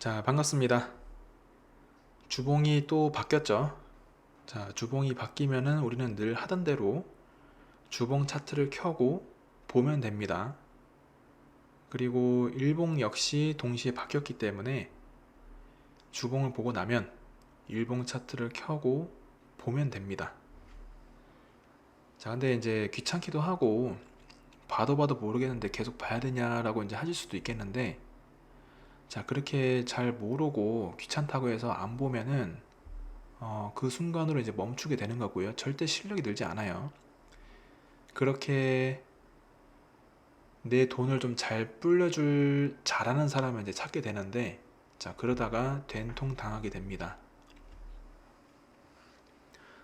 자, 반갑습니다. 주봉이 또 바뀌었죠. 자, 주봉이 바뀌면은 우리는 늘 하던 대로 주봉 차트를 켜고 보면 됩니다. 그리고 일봉 역시 동시에 바뀌었기 때문에 주봉을 보고 나면 일봉 차트를 켜고 보면 됩니다. 자, 근데 이제 귀찮기도 하고 봐도 봐도 모르겠는데 계속 봐야 되냐라고 이제 하실 수도 있겠는데, 자, 그렇게 잘 모르고 귀찮다고 해서 안 보면은 그 순간으로 이제 멈추게 되는 거고요. 절대 실력이 늘지 않아요. 그렇게 내 돈을 좀 잘 불려줄 잘하는 사람을 이제 찾게 되는데, 자, 그러다가 된통 당하게 됩니다.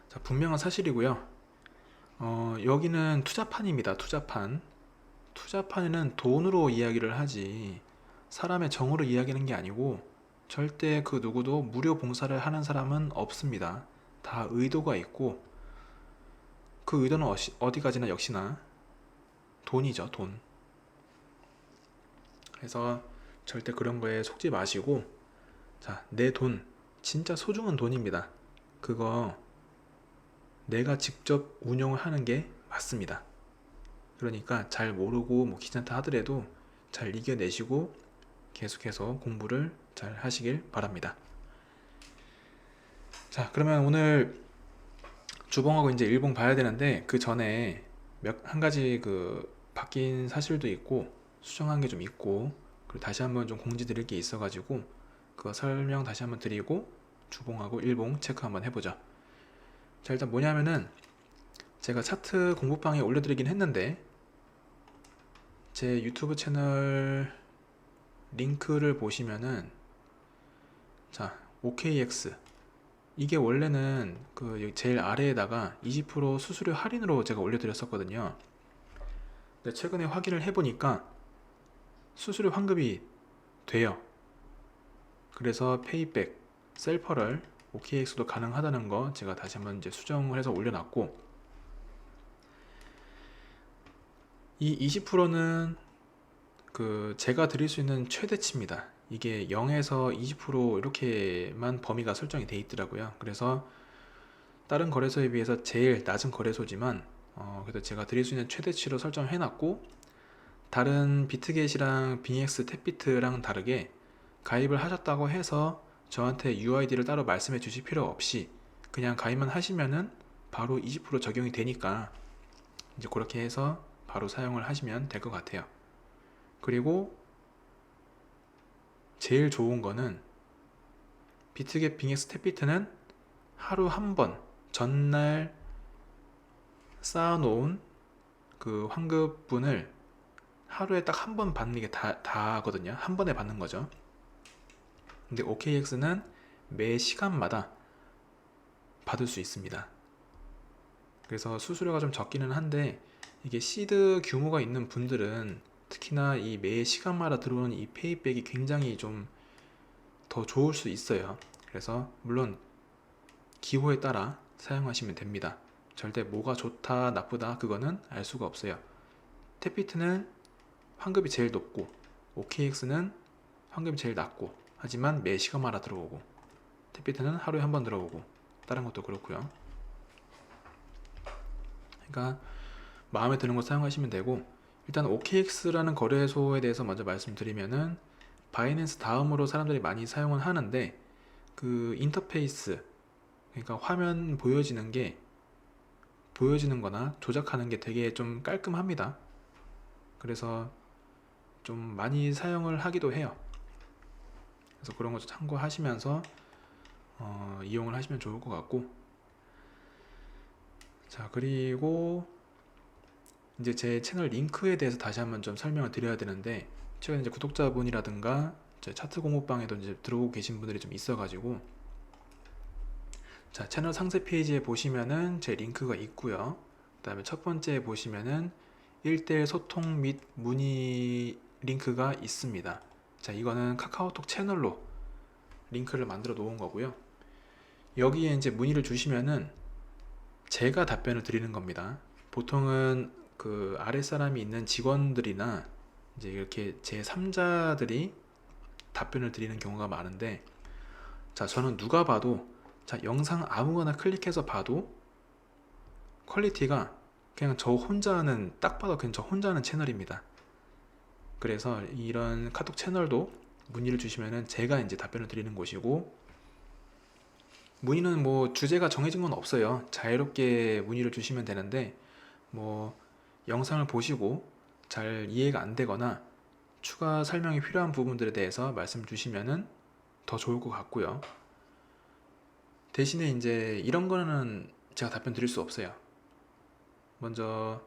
자, 분명한 사실이고요. 여기는 투자판입니다. 투자판. 투자판에는 돈으로 이야기를 하지 사람의 정으로 이야기하는 게 아니고, 절대 그 누구도 무료 봉사를 하는 사람은 없습니다. 다 의도가 있고, 그 의도는 어디까지나 역시나 돈이죠, 돈. 그래서 절대 그런 거에 속지 마시고, 자, 내 돈, 진짜 소중한 돈입니다. 그거 내가 직접 운영을 하는 게 맞습니다. 그러니까 잘 모르고 뭐 귀찮다 하더라도 잘 이겨내시고 계속해서 공부를 잘 하시길 바랍니다. 자, 그러면 오늘 주봉하고 이제 일봉 봐야 되는데, 그 전에 한 가지 바뀐 사실도 있고 수정한 게 좀 있고, 그리고 다시 한번 좀 공지 드릴 게 있어 가지고 그거 설명 다시 한번 드리고 주봉하고 일봉 체크 한번 해보죠. 자, 일단 뭐냐면은 제가 차트 공부방에 올려드리긴 했는데, 제 유튜브 채널 링크를 보시면은, 자, OKX, 이게 원래는 그 제일 아래에다가 20% 수수료 할인으로 제가 올려드렸었거든요. 근데 최근에 확인을 해보니까 수수료 환급이 돼요. 그래서 페이백, 셀퍼럴, OKX도 가능하다는 거 제가 다시 한번 이제 수정을 해서 올려놨고, 이 20%는 제가 드릴 수 있는 최대치입니다. 이게 0에서 20% 이렇게만 범위가 설정이 돼 있더라고요. 그래서 다른 거래소에 비해서 제일 낮은 거래소지만, 그래도 제가 드릴 수 있는 최대치로 설정해 놨고, 다른 비트겟이랑 빙엑스 탭비트랑 다르게 가입을 하셨다고 해서 저한테 UID를 따로 말씀해 주실 필요 없이 그냥 가입만 하시면은 바로 20% 적용이 되니까, 이제 그렇게 해서 바로 사용을 하시면 될 것 같아요. 그리고 제일 좋은 거는 비트겟 빙엑스 탭비트는 하루 한 번 전날 쌓아놓은 그 환급분을 하루에 딱 한 번 받는 게 다 하거든요. 한 번에 받는 거죠. 근데 OKX는 매 시간마다 받을 수 있습니다. 그래서 수수료가 좀 적기는 한데, 이게 시드 규모가 있는 분들은 특히나 이 매 시간마다 들어오는 이 페이백이 굉장히 좀 더 좋을 수 있어요. 그래서 물론 기호에 따라 사용하시면 됩니다. 절대 뭐가 좋다 나쁘다 그거는 알 수가 없어요. 탭비트는 환급이 제일 높고, OKX는 환급이 제일 낮고, 하지만 매 시간마다 들어오고, 탭비트는 하루에 한 번 들어오고, 다른 것도 그렇고요. 그러니까 마음에 드는 거 사용하시면 되고, 일단 OKX라는 거래소에 대해서 먼저 말씀드리면은, 바이낸스 다음으로 사람들이 많이 사용은 하는데, 그 인터페이스, 그러니까 화면 보여지는 거나 조작하는 게 되게 좀 깔끔합니다. 그래서 좀 많이 사용을 하기도 해요. 그래서 그런 거 참고하시면서 이용을 하시면 좋을 것 같고, 자, 그리고 이제 제 채널 링크에 대해서 다시 한번 좀 설명을 드려야 되는데, 최근에 이제 구독자분이라든가 제 차트 공부방에도 이제 들어오고 계신 분들이 좀 있어가지고, 자, 채널 상세 페이지에 보시면은 제 링크가 있고요. 그 다음에 첫 번째에 보시면은 1대1 소통 및 문의 링크가 있습니다. 자, 이거는 카카오톡 채널로 링크를 만들어 놓은 거고요. 여기에 이제 문의를 주시면은 제가 답변을 드리는 겁니다. 보통은 그 아랫사람이 있는 직원들이나 이제 이렇게 제3자들이 답변을 드리는 경우가 많은데, 자, 저는 누가 봐도, 자, 영상 아무거나 클릭해서 봐도 퀄리티가 그냥 저 혼자 하는, 딱 봐도 그냥 저 혼자 하는 채널입니다. 그래서 이런 카톡 채널도 문의를 주시면은 제가 이제 답변을 드리는 곳이고, 문의는 뭐 주제가 정해진 건 없어요. 자유롭게 문의를 주시면 되는데, 뭐 영상을 보시고 잘 이해가 안 되거나 추가 설명이 필요한 부분들에 대해서 말씀 주시면은 더 좋을 것 같고요. 대신에 이제 이런 거는 제가 답변 드릴 수 없어요. 먼저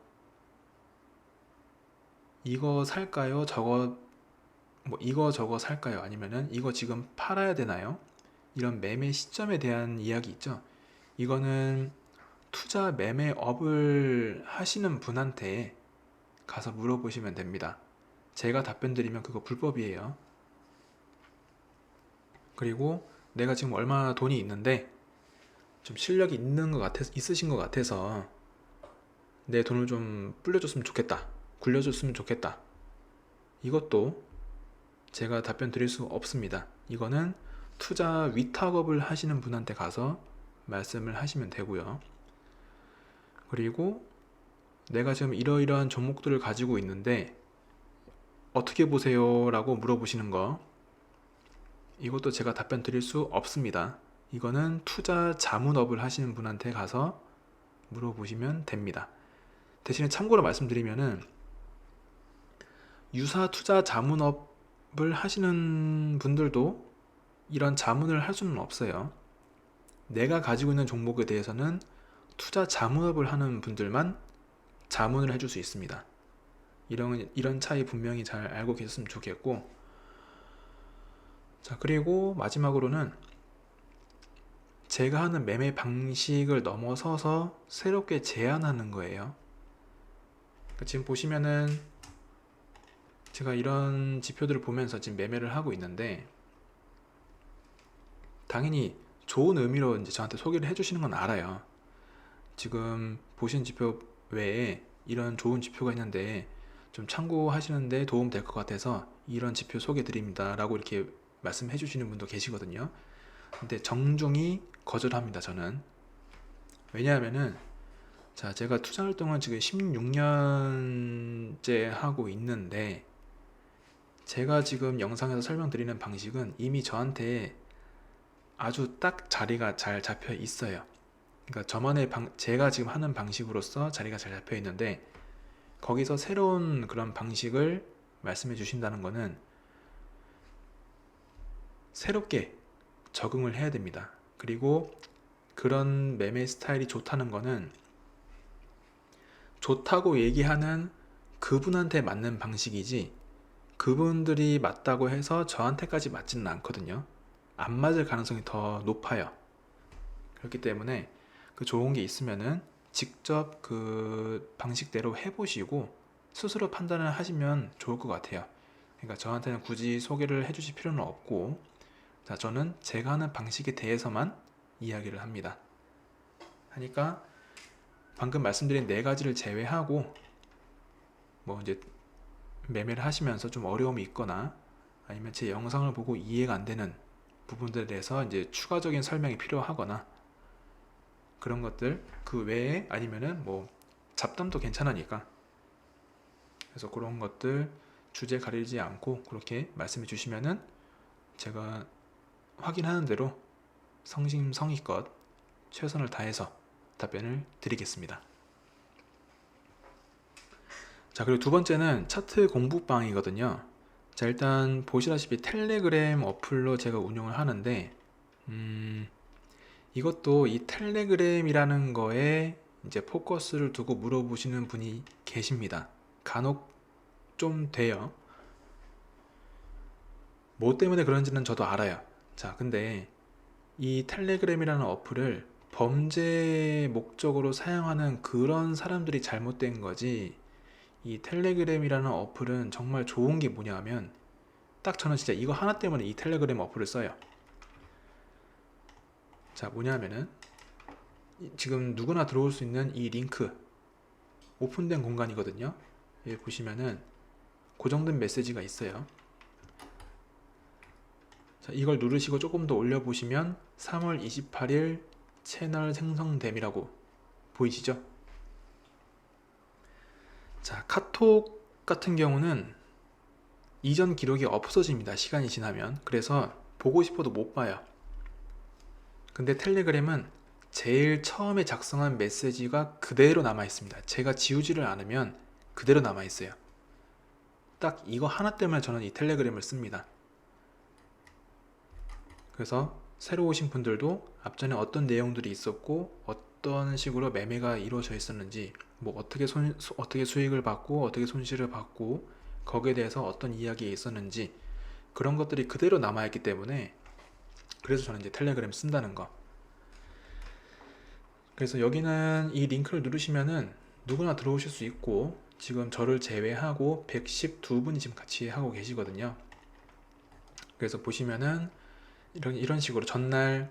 이거 살까요? 저거 뭐 이거 저거 살까요? 아니면은 이거 지금 팔아야 되나요? 이런 매매 시점에 대한 이야기 있죠. 이거는 투자 매매업을 하시는 분한테 가서 물어보시면 됩니다. 제가 답변 드리면 그거 불법이에요. 그리고 내가 지금 얼마나 돈이 있는데 좀 실력이 있으신 것 같아서 내 돈을 좀 불려줬으면 좋겠다, 굴려줬으면 좋겠다, 이것도 제가 답변 드릴 수 없습니다. 이거는 투자 위탁업을 하시는 분한테 가서 말씀을 하시면 되고요. 그리고 내가 지금 이러이러한 종목들을 가지고 있는데 어떻게 보세요? 라고 물어보시는 거, 이것도 제가 답변 드릴 수 없습니다. 이거는 투자 자문업을 하시는 분한테 가서 물어보시면 됩니다. 대신에 참고로 말씀드리면은 유사 투자 자문업을 하시는 분들도 이런 자문을 할 수는 없어요. 내가 가지고 있는 종목에 대해서는 투자 자문업을 하는 분들만 자문을 해줄 수 있습니다. 이런 차이 분명히 잘 알고 계셨으면 좋겠고, 자, 그리고 마지막으로는 제가 하는 매매 방식을 넘어서서 새롭게 제안하는 거예요. 그러니까 지금 보시면은 제가 이런 지표들을 보면서 지금 매매를 하고 있는데, 당연히 좋은 의미로 이제 저한테 소개를 해주시는 건 알아요. 지금 보신 지표 외에 이런 좋은 지표가 있는데 좀 참고하시는데 도움 될 것 같아서 이런 지표 소개 드립니다 라고 이렇게 말씀해 주시는 분도 계시거든요. 근데 정중히 거절합니다, 저는. 왜냐하면은, 자, 제가 투자 활동을 지금 16년째 하고 있는데 제가 지금 영상에서 설명드리는 방식은 이미 저한테 아주 딱 자리가 잘 잡혀 있어요. 그러니까 제가 지금 하는 방식으로서 자리가 잘 잡혀 있는데, 거기서 새로운 그런 방식을 말씀해 주신다는 거는 새롭게 적응을 해야 됩니다. 그리고 그런 매매 스타일이 좋다는 거는 좋다고 얘기하는 그분한테 맞는 방식이지, 그분들이 맞다고 해서 저한테까지 맞지는 않거든요. 안 맞을 가능성이 더 높아요. 그렇기 때문에 그 좋은 게 있으면은 직접 그 방식대로 해보시고 스스로 판단을 하시면 좋을 것 같아요. 그러니까 저한테는 굳이 소개를 해주실 필요는 없고, 자, 저는 제가 하는 방식에 대해서만 이야기를 합니다. 하니까 방금 말씀드린 네 가지를 제외하고 뭐 이제 매매를 하시면서 좀 어려움이 있거나 아니면 제 영상을 보고 이해가 안 되는 부분들에 대해서 이제 추가적인 설명이 필요하거나 그런 것들 그 외에, 아니면은 뭐 잡담도 괜찮으니까, 그래서 그런 것들 주제 가리지 않고 그렇게 말씀해 주시면은 제가 확인하는 대로 성심성의껏 최선을 다해서 답변을 드리겠습니다. 자, 그리고 두 번째는 차트 공부방이거든요. 자, 일단 보시다시피 텔레그램 어플로 제가 운영을 하는데, 이것도 이 텔레그램이라는 거에 이제 포커스를 두고 물어보시는 분이 계십니다. 간혹 좀 돼요. 뭐 때문에 그런지는 저도 알아요. 자, 근데 이 텔레그램이라는 어플을 범죄 목적으로 사용하는 그런 사람들이 잘못된 거지, 이 텔레그램이라는 어플은 정말 좋은 게 뭐냐면, 딱 저는 진짜 이거 하나 때문에 이 텔레그램 어플을 써요. 자, 뭐냐면은 지금 누구나 들어올 수 있는 이 링크, 오픈된 공간이거든요. 여기 보시면은 고정된 메시지가 있어요. 자, 이걸 누르시고 조금 더 올려보시면 3월 28일 채널 생성됨이라고 보이시죠? 자, 카톡 같은 경우는 이전 기록이 없어집니다. 시간이 지나면. 그래서 보고 싶어도 못 봐요. 근데 텔레그램은 제일 처음에 작성한 메시지가 그대로 남아 있습니다. 제가 지우지를 않으면 그대로 남아 있어요. 딱 이거 하나 때문에 저는 이 텔레그램을 씁니다. 그래서 새로 오신 분들도 앞전에 어떤 내용들이 있었고 어떤 식으로 매매가 이루어져 있었는지, 뭐 어떻게 수익을 받고 어떻게 손실을 받고 거기에 대해서 어떤 이야기가 있었는지 그런 것들이 그대로 남아있기 때문에, 그래서 저는 이제 텔레그램 쓴다는 거. 그래서 여기는 이 링크를 누르시면은 누구나 들어오실 수 있고, 지금 저를 제외하고 112분이 지금 같이 하고 계시거든요. 그래서 보시면은 이런 식으로 전날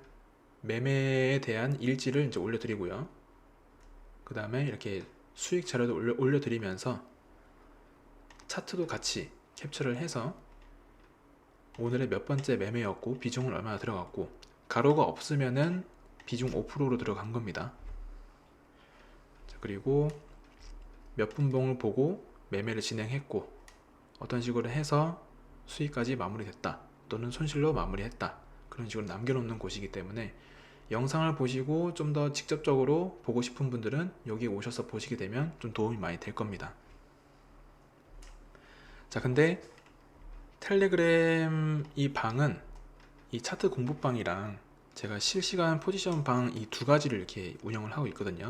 매매에 대한 일지를 이제 올려드리고요. 그 다음에 이렇게 수익 자료도 올려드리면서 차트도 같이 캡처를 해서 오늘의 몇 번째 매매였고 비중은 얼마나 들어갔고, 가로가 없으면은 비중 5%로 들어간 겁니다. 자, 그리고 몇 분봉을 보고 매매를 진행했고 어떤 식으로 해서 수익까지 마무리됐다 또는 손실로 마무리했다, 그런 식으로 남겨놓는 곳이기 때문에 영상을 보시고 좀 더 직접적으로 보고 싶은 분들은 여기 오셔서 보시게 되면 좀 도움이 많이 될 겁니다. 자, 근데 텔레그램 이 방은 이 차트 공부방이랑 제가 실시간 포지션 방 이 두 가지를 이렇게 운영을 하고 있거든요.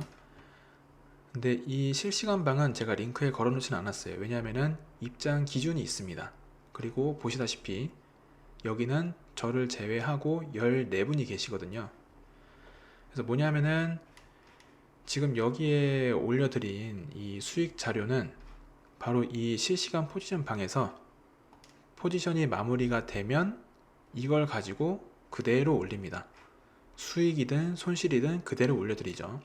근데 이 실시간 방은 제가 링크에 걸어 놓지는 않았어요. 왜냐하면은 입장 기준이 있습니다. 그리고 보시다시피 여기는 저를 제외하고 14분이 계시거든요. 그래서 뭐냐면은 지금 여기에 올려드린 이 수익 자료는 바로 이 실시간 포지션 방에서 포지션이 마무리가 되면 이걸 가지고 그대로 올립니다. 수익이든 손실이든 그대로 올려드리죠.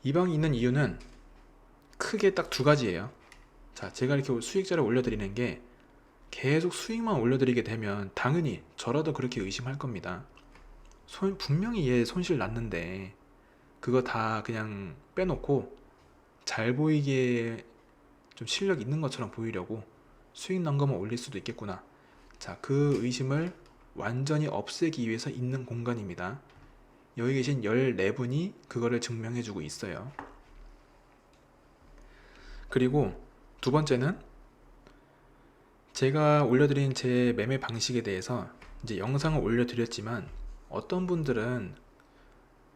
이 방이 있는 이유는 크게 딱 두 가지예요. 자, 제가 이렇게 수익자를 올려드리는 게 계속 수익만 올려드리게 되면 당연히 저라도 그렇게 의심할 겁니다. 분명히 얘 손실 났는데 그거 다 그냥 빼놓고 잘 보이게 좀 실력 있는 것처럼 보이려고 수익 난 것만 올릴 수도 있겠구나. 자, 그 의심을 완전히 없애기 위해서 있는 공간입니다. 여기 계신 14분이 그거를 증명해주고 있어요. 그리고 두 번째는 제가 올려드린 제 매매 방식에 대해서 이제 영상을 올려드렸지만 어떤 분들은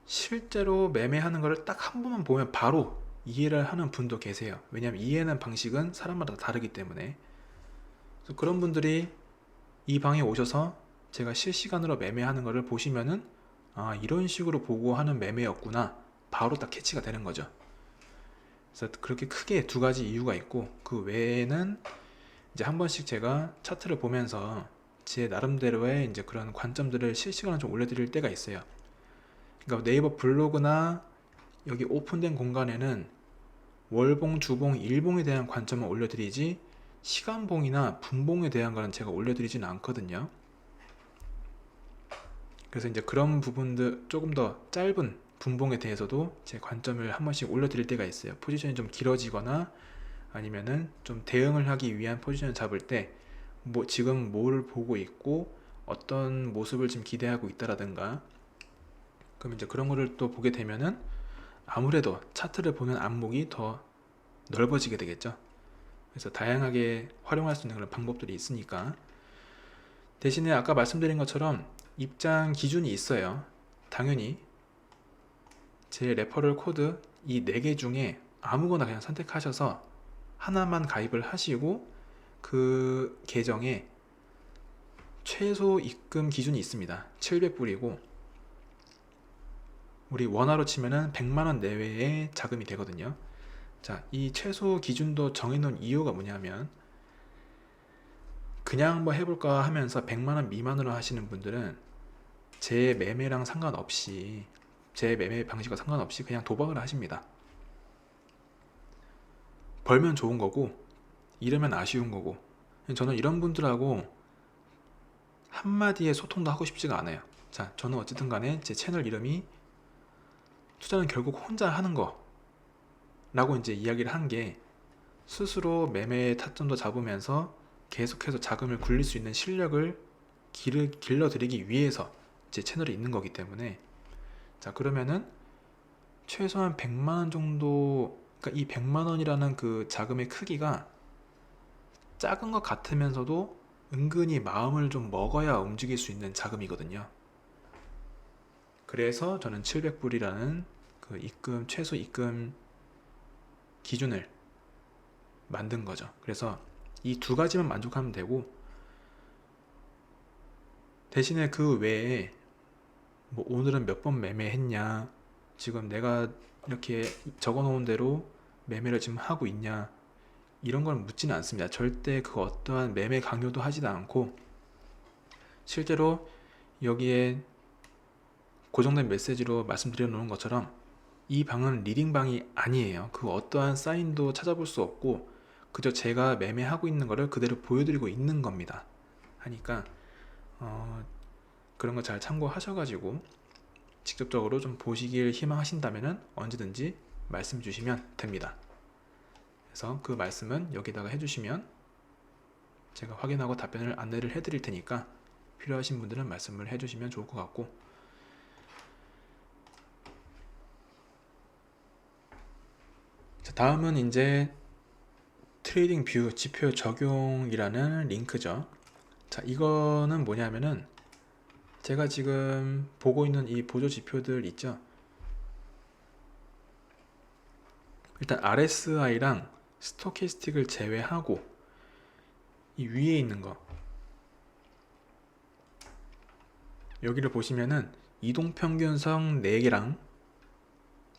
실제로 매매하는 거를 딱 한 번만 보면 바로 이해를 하는 분도 계세요. 왜냐하면 이해하는 방식은 사람마다 다르기 때문에. 그래서 그런 분들이 이 방에 오셔서 제가 실시간으로 매매하는 거를 보시면은 아, 이런 식으로 보고 하는 매매였구나, 바로 딱 캐치가 되는 거죠. 그래서 그렇게 크게 두 가지 이유가 있고, 그 외에는 이제 한 번씩 제가 차트를 보면서 제 나름대로의 이제 그런 관점들을 실시간으로 좀 올려드릴 때가 있어요. 그러니까 네이버 블로그나 여기 오픈된 공간에는 월봉, 주봉, 일봉에 대한 관점을 올려드리지 시간봉이나 분봉에 대한 거는 제가 올려드리지는 않거든요. 그래서 이제 그런 부분들 조금 더 짧은 분봉에 대해서도 제 관점을 한 번씩 올려드릴 때가 있어요. 포지션이 좀 길어지거나 아니면은 좀 대응을 하기 위한 포지션을 잡을 때 뭐 지금 뭘 보고 있고 어떤 모습을 지금 기대하고 있다라든가, 그럼 이제 그런 거를 또 보게 되면은 아무래도 차트를 보는 안목이 더 넓어지게 되겠죠. 그래서 다양하게 활용할 수 있는 그런 방법들이 있으니까. 대신에 아까 말씀드린 것처럼 입장 기준이 있어요. 당연히 제 레퍼럴 코드 이 4개 중에 아무거나 그냥 선택하셔서 하나만 가입을 하시고 그 계정에 최소 입금 기준이 있습니다. 700불이고 우리 원화로 치면은 100만원 내외의 자금이 되거든요. 자, 이 최소 기준도 정해놓은 이유가 뭐냐면 그냥 한번 해볼까 하면서 100만원 미만으로 하시는 분들은 제 매매랑 상관없이, 제 매매 방식과 상관없이 그냥 도박을 하십니다. 벌면 좋은 거고 잃으면 아쉬운 거고, 저는 이런 분들하고 한마디의 소통도 하고 싶지가 않아요. 자, 저는 어쨌든 간에 제 채널 이름이 투자는 결국 혼자 하는 거 라고 이제 이야기를 한 게, 스스로 매매의 타점도 잡으면서 계속해서 자금을 굴릴 수 있는 실력을 길러드리기 위해서 제 채널이 있는 거기 때문에, 자, 그러면은 최소한 100만원 정도, 그러니까 이 100만원이라는 그 자금의 크기가 작은 것 같으면서도 은근히 마음을 좀 먹어야 움직일 수 있는 자금이거든요. 그래서 저는 700불이라는 그 최소 입금 기준을 만든 거죠. 그래서 이 두 가지만 만족하면 되고, 대신에 그 외에 뭐 오늘은 몇 번 매매했냐, 지금 내가 이렇게 적어 놓은 대로 매매를 지금 하고 있냐, 이런 걸 묻지는 않습니다. 절대 그 어떠한 매매 강요도 하지도 않고, 실제로 여기에 고정된 메시지로 말씀드려 놓은 것처럼 이 방은 리딩방이 아니에요. 그 어떠한 사인도 찾아볼 수 없고, 그저 제가 매매하고 있는 거를 그대로 보여드리고 있는 겁니다. 하니까 그런 거 잘 참고하셔가지고 직접적으로 좀 보시길 희망하신다면 언제든지 말씀 주시면 됩니다. 그래서 그 말씀은 여기다가 해주시면 제가 확인하고 답변을 안내를 해드릴 테니까 필요하신 분들은 말씀을 해주시면 좋을 것 같고, 자, 다음은 이제 트레이딩 뷰 지표 적용이라는 링크죠. 자, 이거는 뭐냐면은 제가 지금 보고 있는 이 보조 지표들 있죠. 일단 RSI랑 스토캐스틱을 제외하고 이 위에 있는 거, 여기를 보시면은 이동평균선 4개랑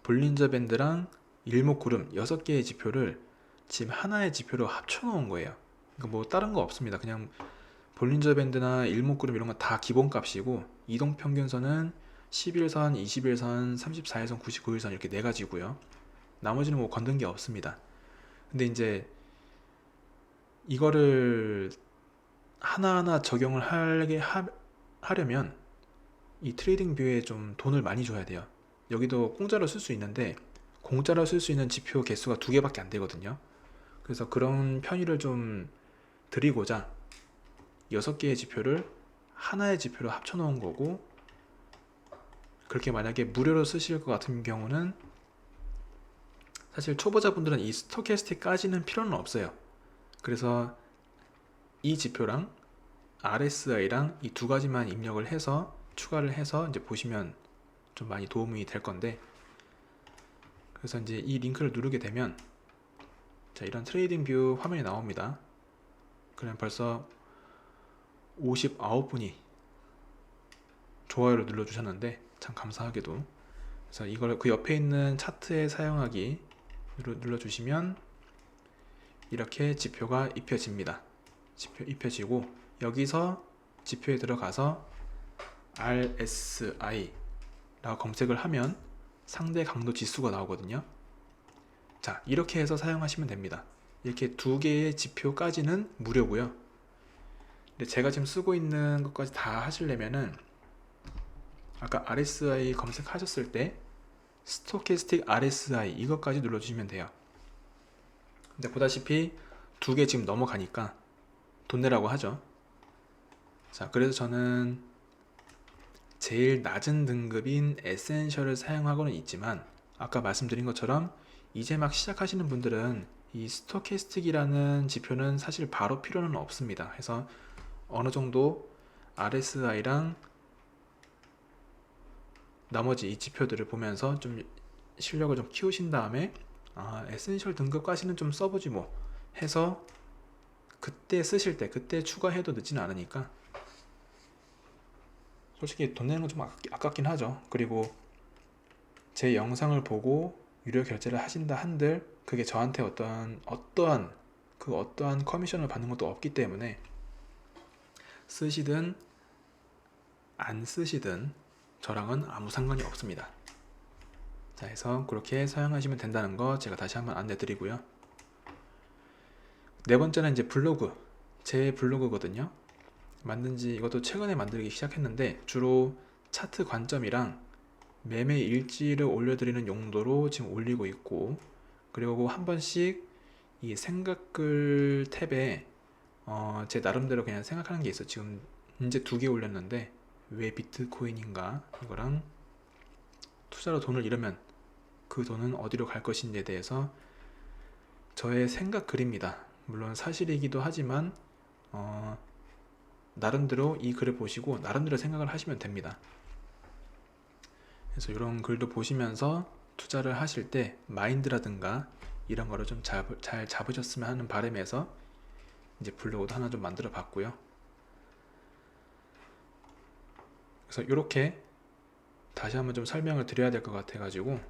볼린저 밴드랑 일목구름 6개의 지표를 지금 하나의 지표로 합쳐 놓은 거예요. 그러니까 뭐 다른 거 없습니다. 그냥 볼린저 밴드나 일목구름 이런 건 다 기본값이고, 이동평균선은 11선, 21선, 34일선, 99일선 이렇게 4가지고요. 나머지는 뭐 건든 게 없습니다. 근데 이제 이거를 하나하나 적용을 하려면 이 트레이딩 뷰에 좀 돈을 많이 줘야 돼요. 여기도 공짜로 쓸 수 있는데 공짜로 쓸 수 있는 지표 개수가 2개밖에 안 되거든요. 그래서 그런 편의를 좀 드리고자 6개의 지표를 하나의 지표로 합쳐 놓은 거고, 그렇게 만약에 무료로 쓰실 것 같은 경우는 사실 초보자분들은 이 스토캐스틱까지는 필요는 없어요. 그래서 이 지표랑 RSI랑 이 2가지만 입력을 해서 추가를 해서 이제 보시면 좀 많이 도움이 될 건데, 그래서 이제 이 링크를 누르게 되면 자, 이런 트레이딩 뷰 화면이 나옵니다. 그럼 벌써 59분이 좋아요를 눌러주셨는데 참 감사하게도. 그래서 이걸 그 옆에 있는 차트에 사용하기 눌러주시면 이렇게 지표가 입혀집니다. 지표 입혀지고, 여기서 지표에 들어가서 RSI 라고 검색을 하면 상대 강도 지수가 나오거든요. 자, 이렇게 해서 사용하시면 됩니다. 이렇게 2개의 지표까지는 무료고요. 근데 제가 지금 쓰고 있는 것까지 다 하시려면은 아까 RSI 검색하셨을 때 스토캐스틱 RSI 이것까지 눌러주시면 돼요. 근데 보다시피 2개 지금 넘어가니까 돈 내라고 하죠. 자, 그래서 저는 제일 낮은 등급인 에센셜을 사용하고는 있지만, 아까 말씀드린 것처럼 이제 막 시작하시는 분들은 이 스토캐스틱이라는 지표는 사실 바로 필요는 없습니다. 해서 어느 정도 RSI랑 나머지 이 지표들을 보면서 좀 실력을 좀 키우신 다음에 에센셜 등급까지는 좀 써보지 뭐 해서 그때 쓰실 때 그때 추가해도 늦지는 않으니까, 솔직히 돈 내는 건 좀 아깝긴 하죠. 그리고 제 영상을 보고 유료 결제를 하신다 한들 그게 저한테 어떠한 커미션을 받는 것도 없기 때문에 쓰시든 안 쓰시든 저랑은 아무 상관이 없습니다. 자, 해서 그렇게 사용하시면 된다는 거 제가 다시 한번 안내 드리고요. 네 번째는 이제 블로그, 제 블로그거든요. 만든 지 이것도 최근에 만들기 시작했는데 주로 차트 관점이랑 매매 일지를 올려드리는 용도로 지금 올리고 있고, 그리고 한 번씩 이 생각글 탭에 제 나름대로 그냥 생각하는 게 있어. 지금 이제 2개 올렸는데 왜 비트코인인가, 이거랑 투자로 돈을 잃으면 그 돈은 어디로 갈 것인지에 대해서 저의 생각 글입니다. 물론 사실이기도 하지만 나름대로 이 글을 보시고 나름대로 생각을 하시면 됩니다. 그래서 이런 글도 보시면서 투자를 하실 때 마인드라든가 이런 거를 좀 잘 잡으셨으면 하는 바람에서 이제 블로그도 하나 좀 만들어 봤고요. 그래서 이렇게 다시 한번 좀 설명을 드려야 될 것 같아 가지고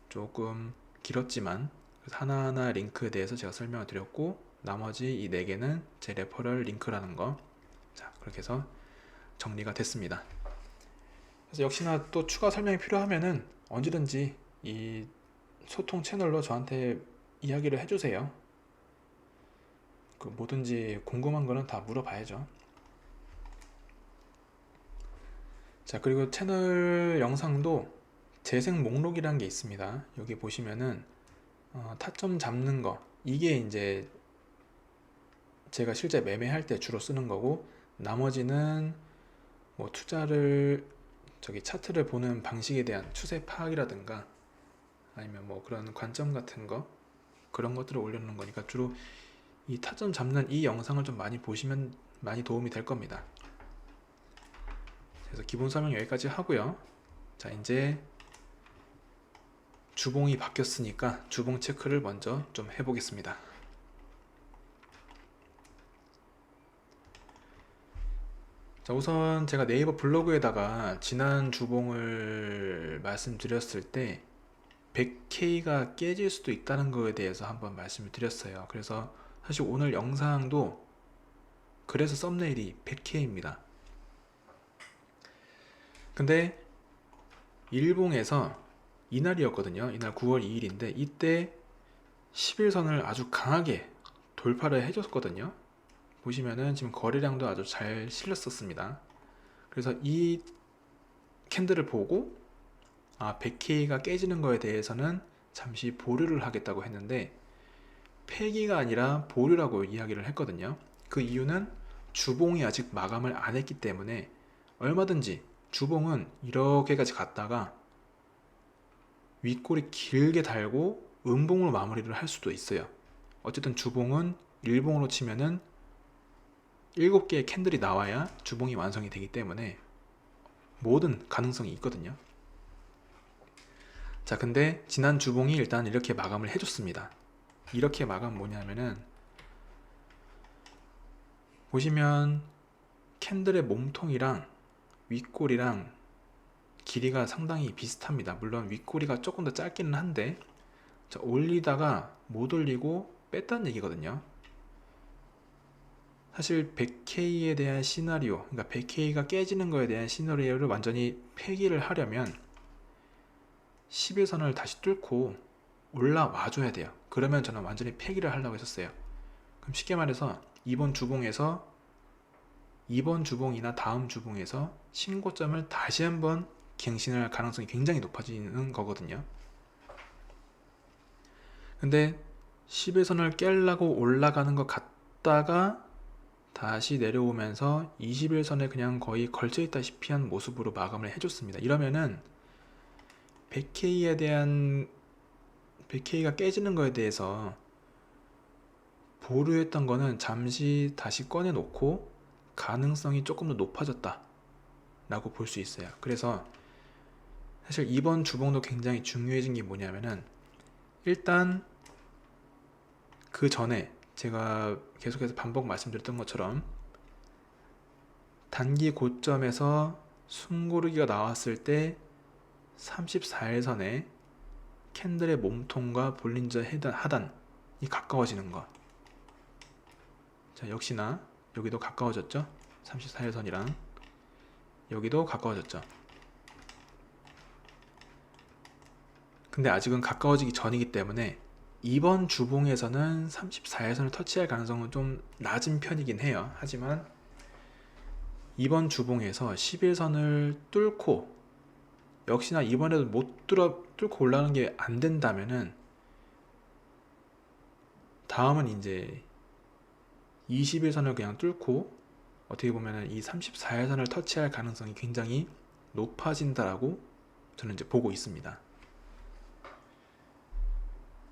조금 길었지만 하나하나 링크에 대해서 제가 설명을 드렸고, 나머지 이 4개는 제 레퍼럴 링크라는 거. 자, 그렇게 해서 정리가 됐습니다. 그래서 역시나 또 추가 설명이 필요하면은 언제든지 이 소통 채널로 저한테 이야기를 해주세요. 그 뭐든지 궁금한 거는 다 물어봐야죠. 자, 그리고 채널 영상도 재생 목록이라는 게 있습니다. 여기 보시면은 타점 잡는 거, 이게 이제 제가 실제 매매할 때 주로 쓰는 거고, 나머지는 뭐 투자를 차트를 보는 방식에 대한 추세 파악이라든가 아니면 뭐 그런 관점 같은 거, 그런 것들을 올려놓는 거니까 주로 이 타점 잡는 이 영상을 좀 많이 보시면 많이 도움이 될 겁니다. 그래서 기본 설명 여기까지 하고요. 자, 이제 주봉이 바뀌었으니까 주봉 체크를 먼저 좀 해보겠습니다. 자, 우선 제가 네이버 블로그에다가 지난 주봉을 말씀드렸을 때 100K가 깨질 수도 있다는 거에 대해서 한번 말씀을 드렸어요. 그래서 사실 오늘 영상도 그래서 썸네일이 100K입니다. 근데 일봉에서 이날이었거든요. 이날 9월 2일인데 이때 11선을 아주 강하게 돌파를 해줬거든요. 보시면은 지금 거래량도 아주 잘 실렸었습니다. 그래서 이 캔들을 보고 100K가 깨지는 거에 대해서는 잠시 보류를 하겠다고 했는데 폐기가 아니라 보류라고 이야기를 했거든요. 그 이유는 주봉이 아직 마감을 안 했기 때문에 얼마든지 주봉은 이렇게까지 갔다가 윗골이 길게 달고 음봉으로 마무리를 할 수도 있어요. 어쨌든 주봉은 일봉으로 치면은 7개의 캔들이 나와야 주봉이 완성이 되기 때문에 모든 가능성이 있거든요. 자, 근데 지난 주봉이 일단 이렇게 마감을 해줬습니다. 이렇게 마감 뭐냐면은 보시면 캔들의 몸통이랑 윗골이랑 길이가 상당히 비슷합니다. 물론 윗꼬리가 조금 더 짧기는 한데, 자, 올리다가 못 올리고 뺐다는 얘기거든요. 사실 100K에 대한 시나리오, 그러니까 100K가 깨지는 거에 대한 시나리오를 완전히 폐기를 하려면 11선을 다시 뚫고 올라와 줘야 돼요. 그러면 저는 완전히 폐기를 하려고 했었어요. 그럼 쉽게 말해서 이번 주봉이나 다음 주봉에서 신고점을 다시 한번 갱신할 가능성이 굉장히 높아지는 거거든요. 근데 11선을 깨려고 올라가는 것 같다가 다시 내려오면서 21선에 그냥 거의 걸쳐 있다시피 한 모습으로 마감을 해줬습니다. 이러면은 100K가 깨지는 거에 대해서 보류했던 거는 잠시 다시 꺼내놓고 가능성이 조금 더 높아졌다 라고 볼 수 있어요. 그래서 사실 이번 주봉도 굉장히 중요해진 게 뭐냐면은 일단 그 전에 제가 계속해서 반복 말씀드렸던 것처럼 단기 고점에서 숨고르기가 나왔을 때 34일선에 캔들의 몸통과 볼린저 하단이 가까워지는 것. 자, 역시나 여기도 가까워졌죠? 34일선이랑 여기도 가까워졌죠. 근데 아직은 가까워지기 전이기 때문에 이번 주봉에서는 34일선을 터치할 가능성은 좀 낮은 편이긴 해요. 하지만 이번 주봉에서 11선을 뚫고 역시나 이번에도 못 뚫고 올라가는 게 안 된다면은 다음은 이제 21선을 그냥 뚫고 어떻게 보면은 이 34일선을 터치할 가능성이 굉장히 높아진다라고 저는 이제 보고 있습니다.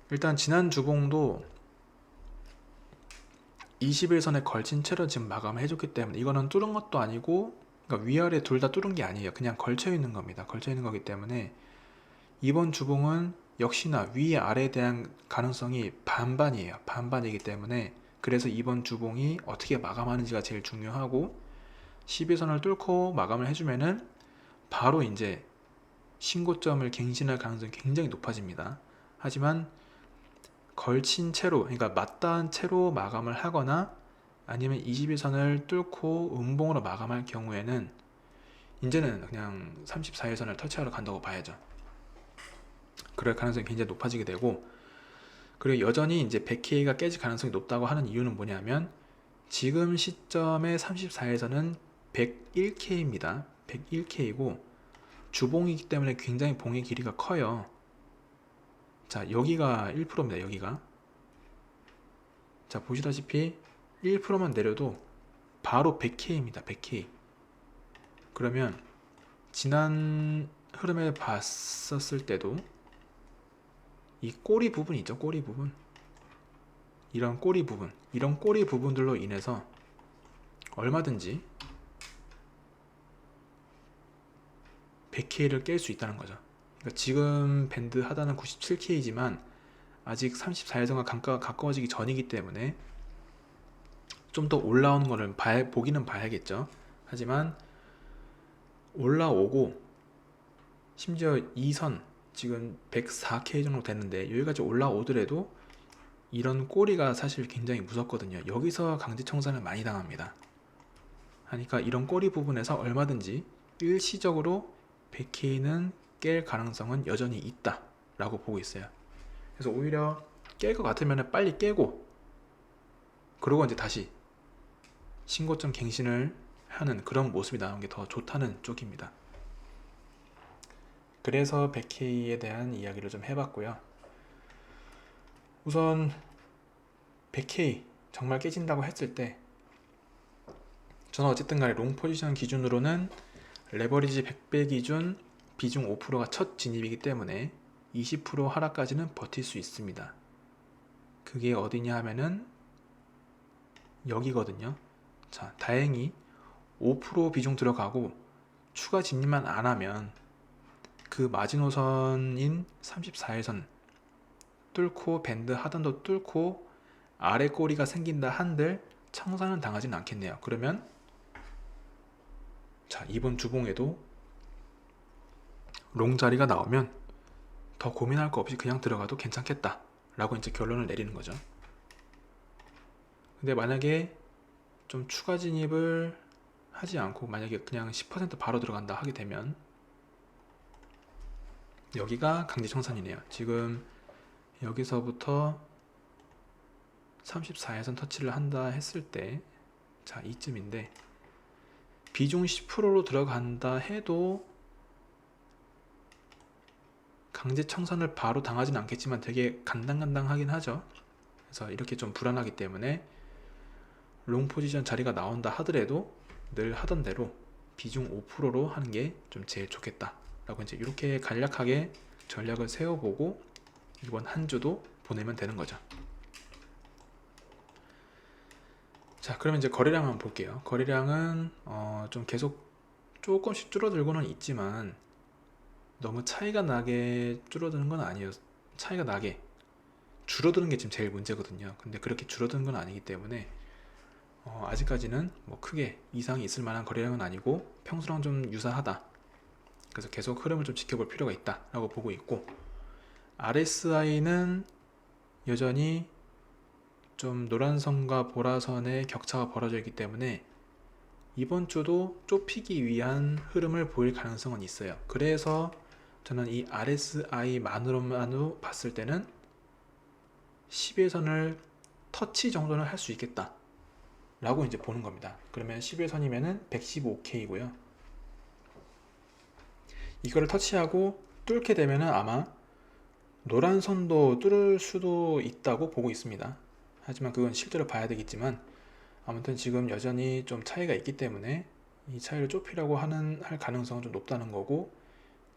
일단 지난 주봉도 21선에 걸친 채로 지금 마감을 해줬기 때문에 이거는 뚫은 것도 아니고, 그러니까 위아래 둘 다 뚫은 게 아니에요. 그냥 걸쳐 있는 겁니다. 걸쳐 있는 거기 때문에 이번 주봉은 역시나 위아래에 대한 가능성이 반반이에요. 반반이기 때문에 그래서 이번 주봉이 어떻게 마감하는지가 제일 중요하고, 11선을 뚫고 마감을 해주면은 바로 이제 신고점을 갱신할 가능성이 굉장히 높아집니다. 하지만 걸친 채로, 그러니까 맞닿은 채로 마감을 하거나 아니면 21선을 뚫고 음봉으로 마감할 경우에는 이제는 그냥 34일선을 터치하러 간다고 봐야죠. 그럴 가능성이 굉장히 높아지게 되고, 그리고 여전히 이제 100K가 깨질 가능성이 높다고 하는 이유는 뭐냐면 지금 시점의 34일선은 101K입니다. 101K이고 주봉이기 때문에 굉장히 봉의 길이가 커요. 자, 여기가 1%입니다. 여기가. 자, 보시다시피 1%만 내려도 바로 100K입니다. 100K. 그러면 지난 흐름에 봤었을 때도 이 꼬리 부분 있죠? 꼬리 부분. 이런 꼬리 부분. 이런 꼬리 부분들로 인해서 얼마든지 100K를 깰 수 있다는 거죠. 그러니까 지금 밴드 하단은 97K지만 아직 34일선과 가까워지기 전이기 때문에 좀 더 올라오는 거를 보기는 봐야겠죠. 하지만 올라오고 심지어 2선 지금 104K 정도 됐는데 여기까지 올라오더라도 이런 꼬리가 사실 굉장히 무섭거든요. 여기서 강제 청산을 많이 당합니다. 하니까 이런 꼬리 부분에서 얼마든지 일시적으로 100K는 깰 가능성은 여전히 있다 라고 보고 있어요. 그래서 오히려 깰 것 같으면 빨리 깨고 그러고 이제 다시 신고점 갱신을 하는 그런 모습이 나오는 게 더 좋다는 쪽입니다. 그래서 100K에 대한 이야기를 좀 해봤고요. 우선 100K 정말 깨진다고 했을 때 저는 어쨌든 간에 롱 포지션 기준으로는 레버리지 100배 기준 비중 5%가 첫 진입이기 때문에 20% 하락까지는 버틸 수 있습니다. 그게 어디냐 하면은 여기거든요. 자, 다행히 5% 비중 들어가고 추가 진입만 안 하면 그 마지노선인 34일선 뚫고 밴드 하단도 뚫고 아래 꼬리가 생긴다 한들 청산은 당하진 않겠네요. 그러면 자, 이번 주봉에도 롱 자리가 나오면 더 고민할 거 없이 그냥 들어가도 괜찮겠다 라고 이제 결론을 내리는 거죠. 근데 만약에 좀 추가 진입을 하지 않고 만약에 그냥 10% 바로 들어간다 하게 되면 여기가 강제 청산이네요. 지금 여기서부터 34일선 터치를 한다 했을 때 자, 이쯤인데 비중 10%로 들어간다 해도 강제 청산을 바로 당하진 않겠지만 되게 간당간당하긴 하죠. 그래서 이렇게 좀 불안하기 때문에 롱 포지션 자리가 나온다 하더라도 늘 하던 대로 비중 5%로 하는 게 좀 제일 좋겠다 라고 이제 이렇게 간략하게 전략을 세워보고 이번 한 주도 보내면 되는 거죠. 자, 그러면 이제 거래량 한번 볼게요. 거래량은 좀 계속 조금씩 줄어들고는 있지만 너무 차이가 나게 줄어드는 건 아니에요. 차이가 나게 줄어드는 게 지금 제일 문제거든요. 근데 그렇게 줄어드는 건 아니기 때문에 아직까지는 뭐 크게 이상이 있을 만한 거래량은 아니고 평소랑 좀 유사하다. 그래서 계속 흐름을 좀 지켜볼 필요가 있다 라고 보고 있고, RSI는 여전히 좀 노란선과 보라선의 격차가 벌어져 있기 때문에 이번 주도 좁히기 위한 흐름을 보일 가능성은 있어요. 그래서 저는 이 RSI만으로 봤을 때는 10일선을 터치 정도는 할 수 있겠다 라고 이제 보는 겁니다. 그러면 11선이면은 115K고요. 이거를 터치하고 뚫게 되면은 아마 노란 선도 뚫을 수도 있다고 보고 있습니다. 하지만 그건 실제로 봐야 되겠지만, 아무튼 지금 여전히 좀 차이가 있기 때문에 이 차이를 좁히려고 할 가능성은 좀 높다는 거고,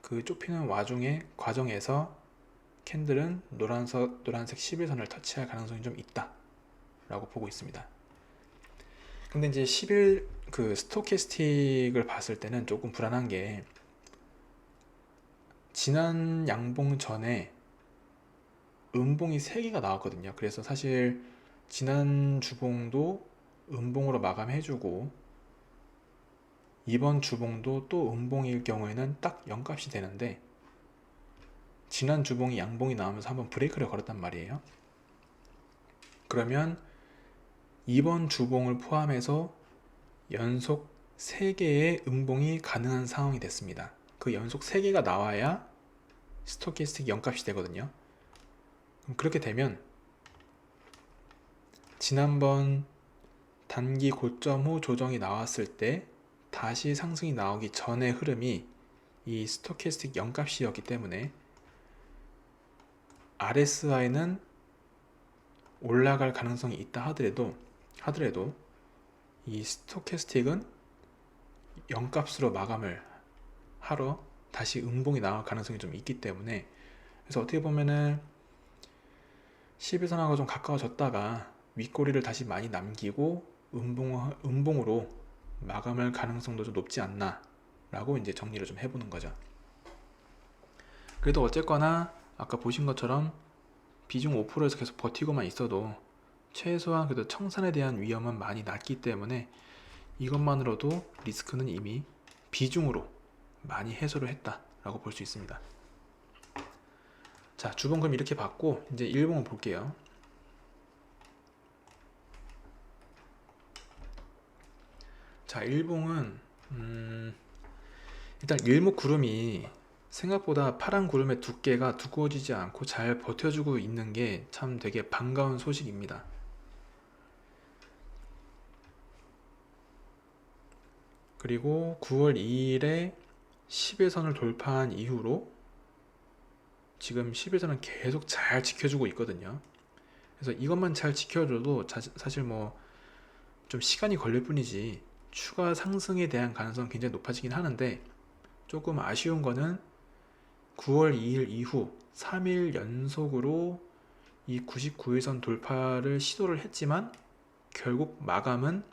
그 좁히는 과정에서 캔들은 노란색 11선을 터치할 가능성이 좀 있다 라고 보고 있습니다. 근데 이제 11 그 스토캐스틱을 봤을 때는 조금 불안한 게, 지난 양봉 전에 음봉이 3개가 나왔거든요. 그래서 사실 지난 주봉도 음봉으로 마감해주고, 이번 주봉도 또 음봉일 경우에는 딱 0값이 되는데, 지난 주봉이 양봉이 나오면서 한번 브레이크를 걸었단 말이에요. 그러면 이번 주봉을 포함해서 연속 3개의 음봉이 가능한 상황이 됐습니다. 그 연속 3개가 나와야 스토캐스틱 0값이 되거든요. 그럼 그렇게 되면 지난번 단기 고점 후 조정이 나왔을 때 다시 상승이 나오기 전의 흐름이 이 스토캐스틱 0값이었기 때문에 RSI는 올라갈 가능성이 있다 하더라도 이 스토캐스틱은 0값으로 마감을 하러 다시 음봉이 나올 가능성이 좀 있기 때문에, 그래서 어떻게 보면은 11선하고 좀 가까워졌다가 윗꼬리를 다시 많이 남기고 음봉으로 마감할 가능성도 좀 높지 않나 라고 이제 정리를 좀 해보는 거죠. 그래도 어쨌거나 아까 보신 것처럼 비중 5%에서 계속 버티고만 있어도 최소한 그래도 청산에 대한 위험은 많이 낮기 때문에 이것만으로도 리스크는 이미 비중으로 많이 해소를 했다라고 볼 수 있습니다. 자, 주봉 그럼 이렇게 봤고, 이제 일봉을 볼게요. 자, 일봉은 일단 일목구름이 생각보다 파란 구름의 두께가 두꺼워지지 않고 잘 버텨주고 있는 게 참 되게 반가운 소식입니다. 그리고 9월 2일에 10일선을 돌파한 이후로 지금 10일선은 계속 잘 지켜주고 있거든요. 그래서 이것만 잘 지켜줘도 사실 뭐 좀 시간이 걸릴 뿐이지 추가 상승에 대한 가능성은 굉장히 높아지긴 하는데, 조금 아쉬운 거는 9월 2일 이후 3일 연속으로 이 99일선 돌파를 시도를 했지만 결국 마감은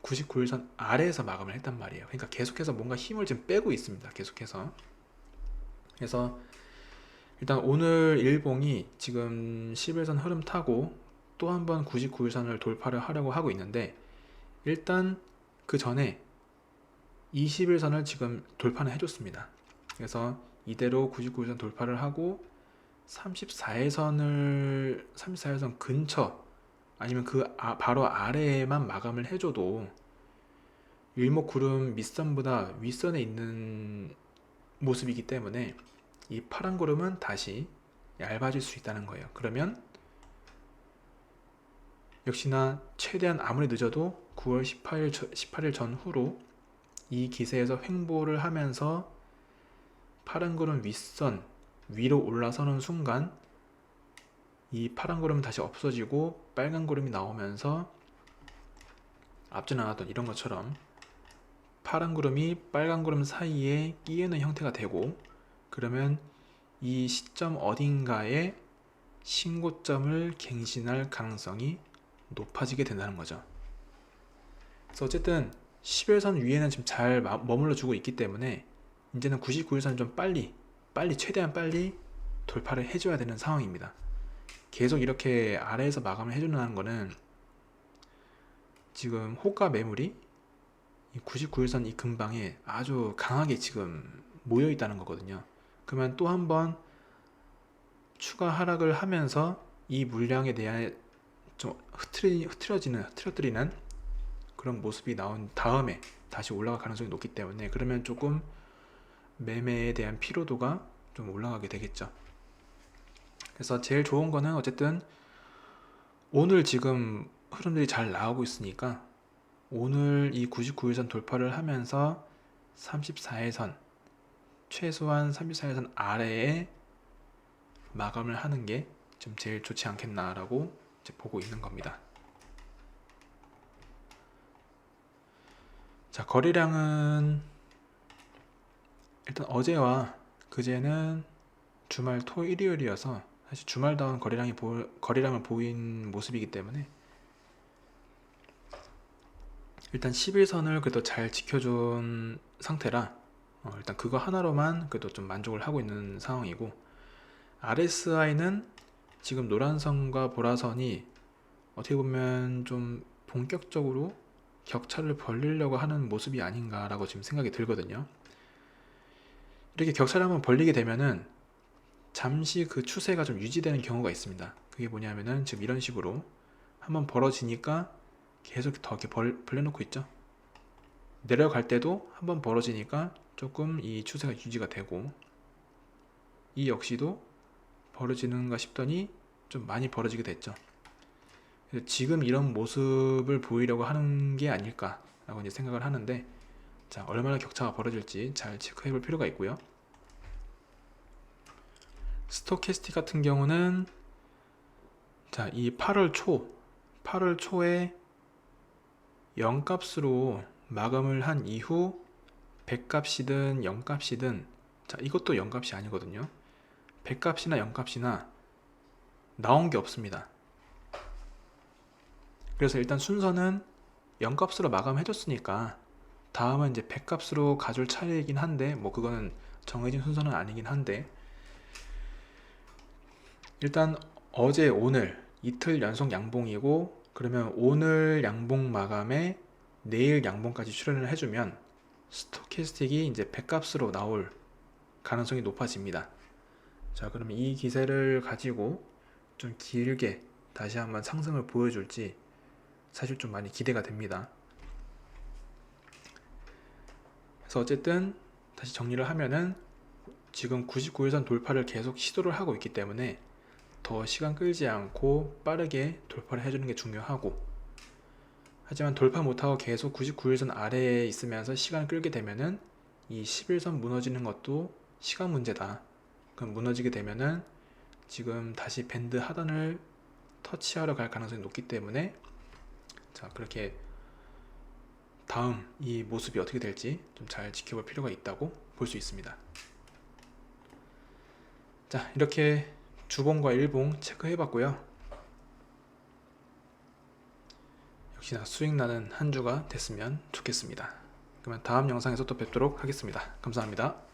99일선 아래에서 마감을 했단 말이에요. 그러니까 계속해서 뭔가 힘을 지금 빼고 있습니다. 계속해서. 그래서 일단 오늘 일봉이 지금 11선 흐름 타고 또 한 번 99일선을 돌파를 하려고 하고 있는데, 일단 그 전에 21선을 지금 돌파는 해줬습니다. 그래서 이대로 99일선 돌파를 하고 34일선 근처 아니면 그 바로 아래에만 마감을 해줘도 일목구름 밑선보다 윗선에 있는 모습이기 때문에 이 파란 구름은 다시 얇아질 수 있다는 거예요. 그러면 역시나 최대한 아무리 늦어도 9월 18일 전후로 이 기세에서 횡보를 하면서 파란 구름 윗선 위로 올라서는 순간 이 파란 구름은 다시 없어지고 빨간 구름이 나오면서 앞전에 나왔던 이런 것처럼 파란 구름이 빨간 구름 사이에 끼이는 형태가 되고, 그러면 이 시점 어딘가에 신고점을 갱신할 가능성이 높아지게 된다는 거죠. 그래서 어쨌든 10일선 위에는 지금 잘 머물러 주고 있기 때문에 이제는 99일선을 좀 최대한 빨리 돌파를 해줘야 되는 상황입니다. 계속 이렇게 아래에서 마감을 해준다는 거는 지금 호가 매물이 이 99일선 이 근방에 아주 강하게 지금 모여 있다는 거거든요. 그러면 또 한 번 추가 하락을 하면서 이 물량에 대한 좀 흐트러뜨리는 그런 모습이 나온 다음에 다시 올라갈 가능성이 높기 때문에, 그러면 조금 매매에 대한 피로도가 좀 올라가게 되겠죠. 그래서 제일 좋은 거는 어쨌든 오늘 지금 흐름들이 잘 나오고 있으니까 오늘 이 99일선 돌파를 하면서 34일선, 최소한 34일선 아래에 마감을 하는 게 좀 제일 좋지 않겠나라고 이제 보고 있는 겁니다. 자, 거래량은 일단 어제와 그제는 주말 토 일요일이어서 사실 주말다운 거래량을 보인 모습이기 때문에 일단 11선을 그래도 잘 지켜준 상태라 일단 그거 하나로만 그래도 좀 만족을 하고 있는 상황이고, RSI는 지금 노란선과 보라선이 어떻게 보면 좀 본격적으로 격차를 벌리려고 하는 모습이 아닌가라고 지금 생각이 들거든요. 이렇게 격차를 한번 벌리게 되면은 잠시 그 추세가 좀 유지되는 경우가 있습니다. 그게 뭐냐면은 지금 이런 식으로 한번 벌어지니까 계속 더 이렇게 벌려놓고 있죠. 내려갈 때도 한번 벌어지니까 조금 이 추세가 유지가 되고, 이 역시도 벌어지는가 싶더니 좀 많이 벌어지게 됐죠. 그래서 지금 이런 모습을 보이려고 하는 게 아닐까라고 이제 생각을 하는데, 자, 얼마나 격차가 벌어질지 잘 체크해 볼 필요가 있고요. 스토캐스틱 같은 경우는 자, 이 8월 초에 0값으로 마감을 한 이후 100값이든 0값이든, 자, 이것도 0값이 아니거든요. 100값이나 0값이나 나온 게 없습니다. 그래서 일단 순서는 0값으로 마감해 줬으니까 다음은 이제 100값으로 가줄 차례이긴 한데, 뭐 그거는 정해진 순서는 아니긴 한데, 일단 어제 오늘 이틀 연속 양봉이고, 그러면 오늘 양봉 마감에 내일 양봉까지 출현을 해주면 스토캐스틱이 이제 100값으로 나올 가능성이 높아집니다. 자, 그러면 이 기세를 가지고 좀 길게 다시 한번 상승을 보여줄지 사실 좀 많이 기대가 됩니다. 그래서 어쨌든 다시 정리를 하면은 지금 99일선 돌파를 계속 시도를 하고 있기 때문에 더 시간 끌지 않고 빠르게 돌파를 해주는 게 중요하고, 하지만 돌파 못하고 계속 99일선 아래에 있으면서 시간을 끌게 되면은 이 11선 무너지는 것도 시간 문제다. 그럼 무너지게 되면은 지금 다시 밴드 하단을 터치하러 갈 가능성이 높기 때문에, 자, 그렇게 다음 이 모습이 어떻게 될지 좀 잘 지켜볼 필요가 있다고 볼 수 있습니다. 자, 이렇게 주봉과 일봉 체크해 봤고요. 역시나 수익 나는 한 주가 됐으면 좋겠습니다. 그러면 다음 영상에서 또 뵙도록 하겠습니다. 감사합니다.